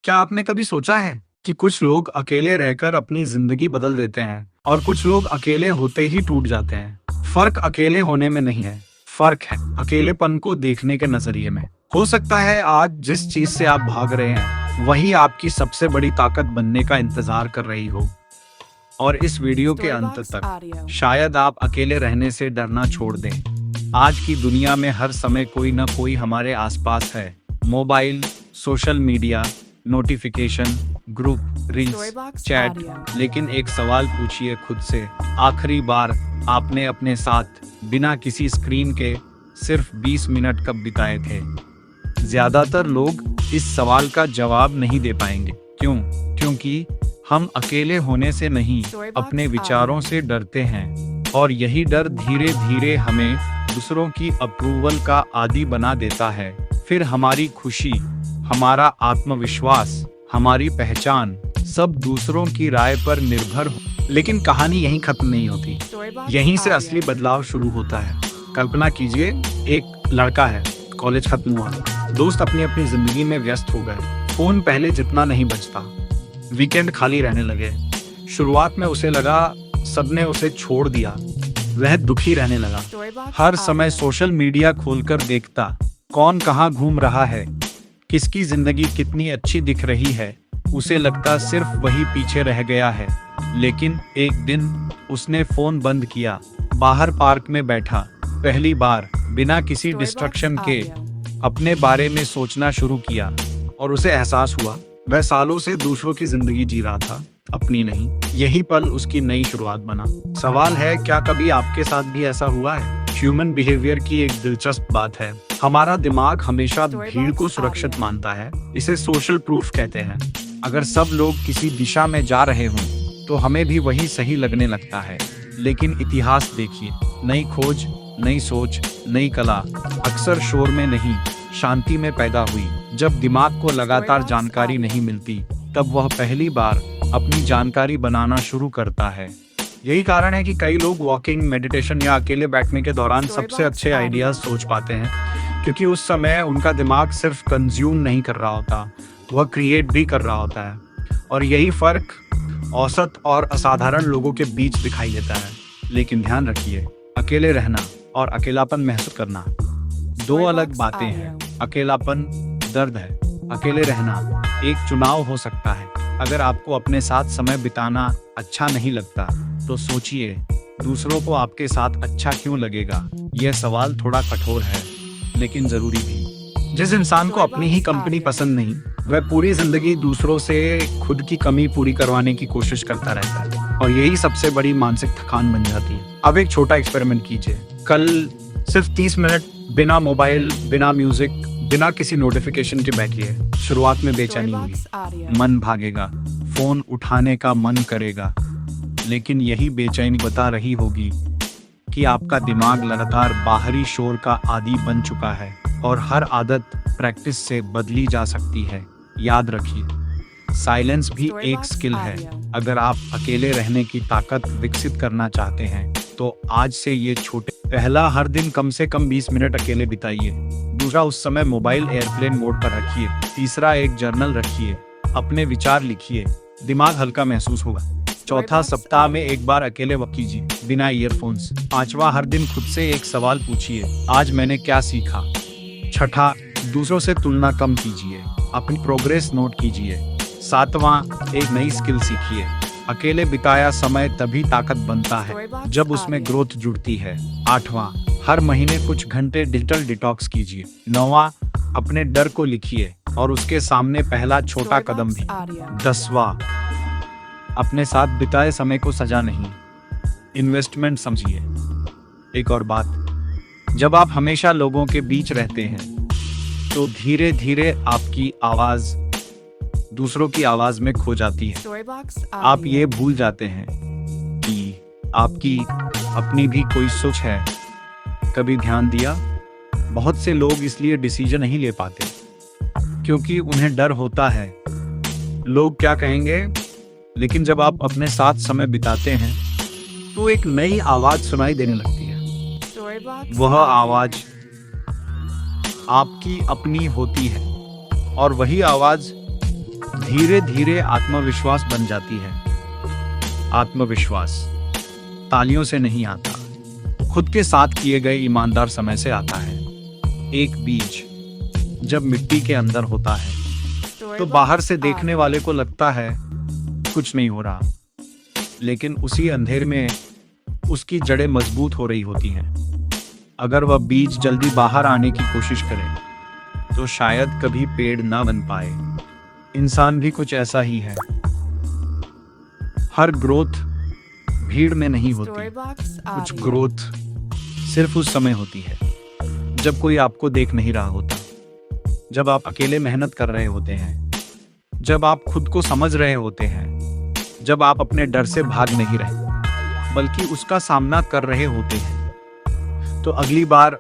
क्या आपने कभी सोचा है कि कुछ लोग अकेले रहकर अपनी जिंदगी बदल देते हैं और कुछ लोग अकेले होते ही टूट जाते हैं। फर्क अकेले होने में नहीं है, फर्क है अकेलेपन को देखने के नजरिए में। हो सकता है आज जिस चीज से आप भाग रहे हैं वही आपकी सबसे बड़ी ताकत बनने का इंतजार कर रही हो। और इस वीडियो के अंत तक शायद आप अकेले रहने से डरना छोड़ दें। आज की दुनिया में हर समय कोई न कोई हमारे आसपास है। Mobile, social media, notification, group, reels, chat. लेकिन एक सवाल पूछिए खुद से, आखिरी बार आपने अपने साथ बिना किसी स्क्रीन के सिर्फ 20 मिनट कब बिताए थे? ज्यादातर लोग इस सवाल का जवाब नहीं दे पाएंगे। क्यों? क्योंकि हम अकेले होने से नहीं, अपने विचारों से डरते हैं। और यही डर धीरे धीरे हमें दूसरों की अप्रूवल का आदी बना देता है। फिर हमारी खुशी, हमारा आत्मविश्वास, हमारी पहचान सब दूसरों की राय पर निर्भर हो। लेकिन कहानी यहीं खत्म नहीं होती, यहीं से असली बदलाव शुरू होता है। कल्पना कीजिए, एक लड़का है, कॉलेज खत्म हुआ, दोस्त अपनी अपनी जिंदगी में व्यस्त हो गए, फोन पहले जितना नहीं बजता, वीकेंड खाली रहने लगे। शुरुआत में उसे लगा सबने उसे छोड़ दिया, वह दुखी रहने लगा। हर समय सोशल मीडिया खोलकर देखता, कौन कहाँ घूम रहा है, किसकी जिंदगी कितनी अच्छी दिख रही है। उसे लगता सिर्फ वही पीछे रह गया है। लेकिन एक दिन उसने फोन बंद किया, बाहर पार्क में बैठा, पहली बार बिना किसी डिस्ट्रक्शन के अपने बारे में सोचना शुरू किया। और उसे एहसास हुआ वह सालों से दूसरों की जिंदगी जी रहा था, अपनी नहीं। यही पल उसकी नई शुरुआत बना। सवाल है, क्या कभी आपके साथ भी ऐसा हुआ है? ह्यूमन बिहेवियर की एक दिलचस्प बात है, हमारा दिमाग हमेशा भीड़ को सुरक्षित मानता है। इसे सोशल प्रूफ कहते हैं। अगर सब लोग किसी दिशा में जा रहे हों तो हमें भी वही सही लगने लगता है। लेकिन इतिहास देखिए, नई खोज, नई सोच, नई कला अक्सर शोर में नहीं, शांति में पैदा हुई। जब दिमाग को लगातार जानकारी नहीं मिलती तब वह पहली बार अपनी जानकारी बनाना शुरू करता है। यही कारण है कि कई लोग वॉकिंग, मेडिटेशन या अकेले बैठने के दौरान सबसे अच्छे आइडियाज सोच पाते हैं, क्योंकि उस समय उनका दिमाग सिर्फ कंज्यूम नहीं कर रहा होता, वह क्रिएट भी कर रहा होता है। और यही फर्क औसत और असाधारण लोगों के बीच दिखाई देता है। लेकिन ध्यान रखिए, अकेले रहना और अकेलापन महसूस करना दो अलग बातें हैं। अकेलापन दर्द है, अकेले रहना एक चुनाव हो सकता है। अगर आपको अपने साथ समय बिताना अच्छा नहीं लगता तो सोचिए, दूसरों को आपके साथ अच्छा क्यों लगेगा? यह सवाल थोड़ा कठोर है लेकिन जरूरी भी। जिस इंसान को अपनी ही कंपनी पसंद नहीं, वह पूरी जिंदगी दूसरों से खुद की कमी पूरी करवाने की कोशिश करता रहता है, और यही सबसे बड़ी मानसिक थकान बन जाती है। अब एक छोटा एक्सपेरिमेंट कीजिए। कल सिर्फ 30 मिनट बिना मोबाइल, बिना म्यूजिक, बिना किसी नोटिफिकेशन के बैठिए। शुरुआत में बेचैनी होगी, मन भागेगा, फोन उठाने का मन करेगा। लेकिन यही बेचैनी बता रही होगी कि आपका दिमाग लगातार बाहरी शोर का आदी बन चुका है। और हर आदत प्रैक्टिस से बदली जा सकती है। याद रखिए, साइलेंस भी एक स्किल है। अगर आप अकेले रहने की ताकत विकसित करना चाहते हैं तो आज से ये छोटे पहला, हर दिन कम से कम 20 मिनट अकेले बिताइए। दूसरा, उस समय मोबाइल एयरप्लेन मोड पर रखिए। तीसरा, एक जर्नल रखिए, अपने विचार लिखिए, दिमाग हल्का महसूस होगा। चौथा, सप्ताह में एक बार अकेले वक्त कीजिए, बिना ईयरफोन्स। पांचवा, हर दिन खुद से एक सवाल पूछिए, आज मैंने क्या सीखा? छठा, दूसरों से तुलना कम कीजिए, अपनी प्रोग्रेस नोट कीजिए। सातवां, एक नई स्किल सीखिए। अकेले बिताया समय तभी ताकत बनता है जब उसमें ग्रोथ जुड़ती है। आठवां, हर महीने कुछ घंटे डिजिटल डिटॉक्स कीजिए। नौवां, अपने डर को लिखिए और उसके सामने पहला छोटा कदम भी। 10वां, अपने साथ बिताए समय को सजा नहीं, इन्वेस्टमेंट समझिए। एक और बात, जब आप हमेशा लोगों के बीच रहते हैं तो धीरे धीरे आपकी आवाज दूसरों की आवाज में खो जाती है। आप ये भूल जाते हैं कि आपकी अपनी भी कोई सोच है। कभी ध्यान दिया, बहुत से लोग इसलिए डिसीजन नहीं ले पाते क्योंकि उन्हें डर होता है लोग क्या कहेंगे। लेकिन जब आप अपने साथ समय बिताते हैं तो एक नई आवाज सुनाई देने लगती है। वह आवाज आपकी अपनी होती है और वही आवाज धीरे धीरे आत्मविश्वास बन जाती है। आत्मविश्वास तालियों से नहीं आता, खुद के साथ किए गए ईमानदार समय से आता है। एक बीज जब मिट्टी के अंदर होता है तो बाहर से देखने वाले को लगता है कुछ नहीं हो रहा, लेकिन उसी अंधेर में उसकी जड़ें मजबूत हो रही होती हैं। अगर वह बीज जल्दी बाहर आने की कोशिश करे तो शायद कभी पेड़ ना बन पाए। इंसान भी कुछ ऐसा ही है। हर ग्रोथ भीड़ में नहीं होती, कुछ ग्रोथ सिर्फ उस समय होती है जब कोई आपको देख नहीं रहा होता, जब आप अकेले मेहनत कर रहे होते हैं, जब आप खुद को समझ रहे होते हैं, जब आप अपने डर से भाग नहीं रहे बल्कि उसका सामना कर रहे होते हैं। तो अगली बार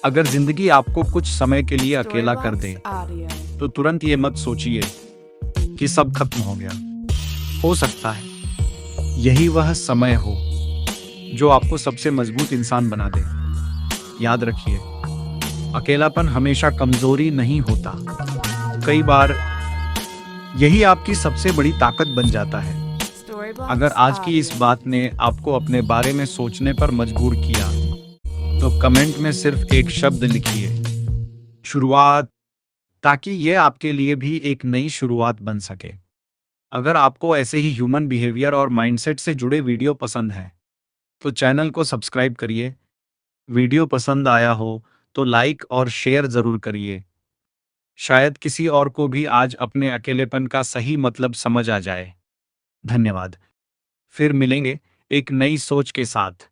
अगर जिंदगी आपको कुछ समय के लिए अकेला कर दे तो तुरंत ये मत सोचिए कि सब खत्म हो गया। हो सकता है यही वह समय हो जो आपको सबसे मजबूत इंसान बना दे। याद रखिए, अकेलापन हमेशा कमजोरी नहीं होता, कई बार यही आपकी सबसे बड़ी ताकत बन जाता है। अगर आज की इस बात ने आपको अपने बारे में सोचने पर मजबूर किया तो कमेंट में सिर्फ एक शब्द लिखिए, शुरुआत, ताकि यह आपके लिए भी एक नई शुरुआत बन सके। अगर आपको ऐसे ही ह्यूमन बिहेवियर और माइंडसेट से जुड़े वीडियो पसंद हैं तो चैनल को सब्सक्राइब करिए। वीडियो पसंद आया हो तो लाइक और शेयर जरूर करिए। शायद किसी और को भी आज अपने अकेलेपन का सही मतलब समझ आ जाए। धन्यवाद। फिर मिलेंगे एक नई सोच के साथ।